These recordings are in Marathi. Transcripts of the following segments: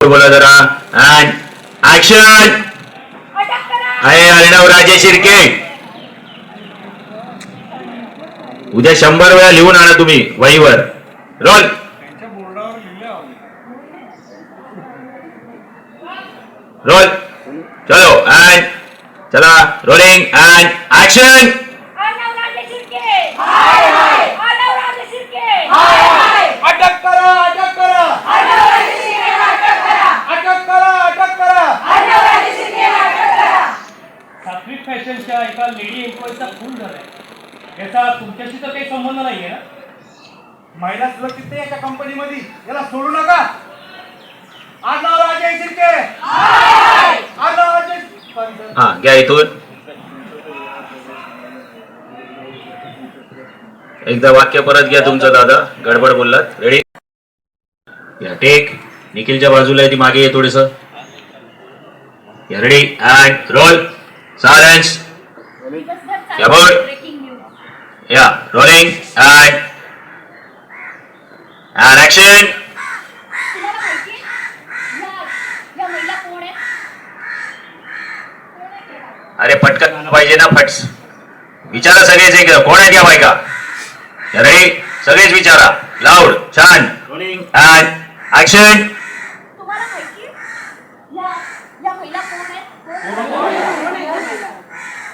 बोला जरा. And action. आहे अर्णव राजे शिर्के. उद्या 100 वेळा लिहून आणा तुम्ही वहीवर. रोल. रोल. चलो अँड चला रोलिंग अँड ऍक्शन. अटक करा अटक करा अटक करा अटक करा. सात्विक फॅशनच्या एका लेडी एम्प्लॉईचा खून झालाय. याचा तुमच्याशी तर काही संबंध नाहीये ना? महिला सुरक्षित याच्या कंपनीमध्ये याला सोडू नका. आडनाव राजे शिर्के. आडनाव राजे. हा घ्या इथून. एकदा वाक्य परत घ्या तुमचं दादा, गडबड बोललात. रेडी. या टेक. निखिलच्या बाजूला आहे ती मागे आहे थोडस. Ready and roll. सायलेन्स. या बोर्ड. या रोलिंग अँड ऍक्शन. अरे पटकन आलं पाहिजे ना. फट्स विचारा सगळेच. एक कोण आहेत या बायका? रेडी सगळेच विचारा लाऊड. छान. Rolling and action. तुम्हाला माहिती या महिला कोण आहेत?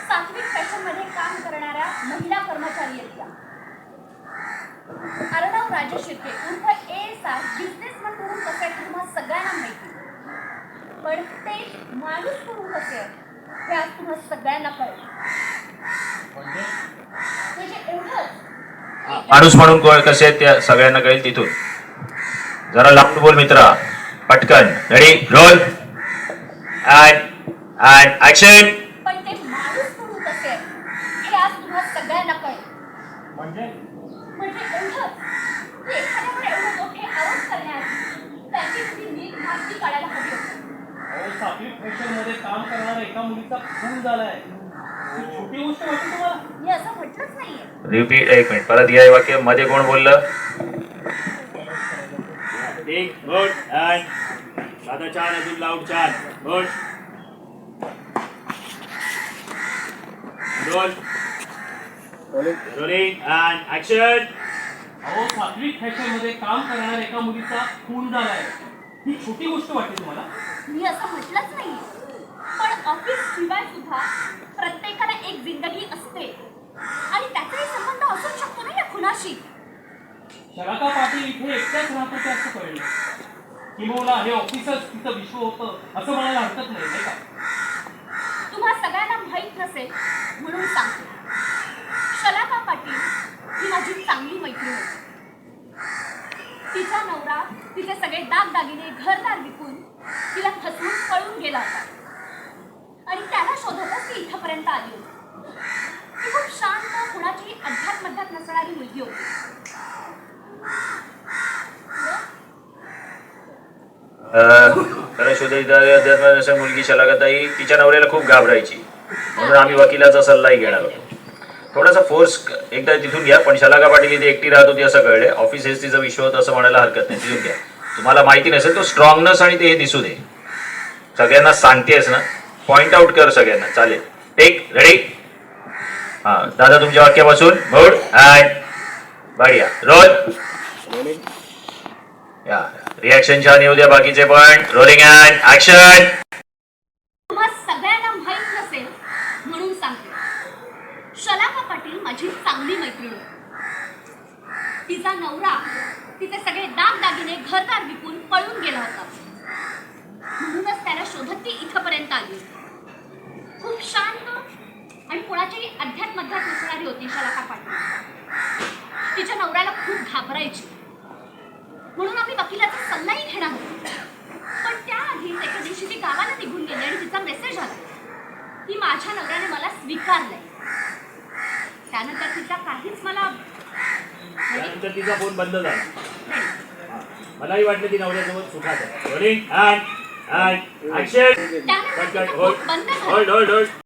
सात्विक फॅशन मध्ये काम करणाऱ्या महिला कर्मचारी आहेत त्या. अर्णव राजे शिर्के उर्फ ASR बिझनेसमन म्हणून कसे आहेत तुम्हाला सगळ्यांना माहिती. पण ते माणूस म्हणून कसे आहेत हे आज तुम्हाला सगळ्यांना कळेल. म्हणजे एवढंच. माणूस म्हणून कसे आहेत त्या सगळ्यांना कळेल. तिथून जरा लाऊड बोल मित्रा. पटकन. Ready roll and action. पण ते माणूस म्हणून कसे आहेत हे आज तुम्हाला सगळ्यांना कळेल. म्हणजे एवढंच की एखाद्यावर एवढे मोठे आरोप करण्याआधी त्याची तुम्ही नीट माहिती काढायला हवी होती. सात्विक फॅशन मध्ये काम करणाऱ्या एका मुलीचा खून झालाय. ही छोटी गोष्ट वाटते तुम्हाला? मी असं म्हटलंच नाहीये. रिपीट. एक मिनिट परत घ्या हे वाक्य. मध्ये कोण बोललं? एक गुड अँड साधा छान अजून लाऊड छान. Good roll. Rolling and action. अहो सात्विक फॅशन मध्ये काम करणाऱ्या एका मुलीचा खून झालाय. ही छोटी गोष्ट वाटते तुम्हाला? मी असं म्हटलंच नाहीये. पण ऑफिस शिवाय सुद्धा प्रत्येकाला एक जिंदगी असते आणि त्याचाही संबंध असू शकतो ना या खुनाशी. शलाका पाटील इथे एकट्याच राहत होते असं कळलं. किंवा हे ऑफिसच तिचं विश्व होतं असं म्हणायला हरकत नाही नाही का? तुम्हा सगळ्यांना माहीत नसेल म्हणून सांगते. शलाका पाटील ही माझी चांगली मैत्रीण होती. तिचा नवरा तिचे सगळे दागदागिने घरदार विकून तिला फसवून पळून गेला होता आणि त्याला शोधतच ती इथपर्यंत आली होती. ती खूप शांत, कुणाची अध्यात्मध्यात नसणारी मुलगी होती. खरं शोधायची मुलगी शलाकाताई तिच्या नवऱ्याला खूप घाबरायची. म्हणून आम्ही वकिलाचा सल्लाही घेणार होतो. थोडासा फोर्स एकदा तिथून घ्या. पण शलाका पाटील इथे एकटी राहत होती असं कळले. ऑफिस हेच तिचं विश्व होतं असं म्हणायला हरकत नाही. तिथून घ्या. तुम्हाला माहिती नसेल तो स्ट्रॉंगनेस आणि ते हे दिसू दे. सगळ्यांना सांगतेस ना. पॉइंट आउट कर सगळ्यांना. चालेल. टेक. रेडी. हा दादा तुमच्या वाक्यापासून. गुड अँड बढिया. रोल. या रिॲक्शन छान येऊ द्या बाकीचे पण. Rolling and action. तुम्हा सगळ्यांना माहीत नसेल म्हणून सांगते. शलाका पाटील माझी चांगली मैत्रीण होती. तिचा नवरा तिचे सगळे दागदागिने घरदार विकून पळून गेला होता. म्हणूनच त्याला शोधत ती इथपर्यंत आली. खूप शांत आणि कोणाच्याही अध्यात्मध्यात नसणारी होती शलाका पाटील. तिच्या नवऱ्याला खूप घाबरायची. म्हणून आम्ही वकिलाचा सल्लाही घेणार होतो. पण त्याआधी एके दिवशी ती गावाला निघून गेली आणि तिचा मेसेज आला की माझ्या नवऱ्याने मला स्वीकारलंय. त्यानंतर तिचा काहीच मला त्यानंतर तिचा फोन बंद झाला. मलाही वाटलं की नवऱ्यासोबत सुखात आहे. Rolling and action. त्यानंतर तिचा फोन बंद झाला. Hold hold hold.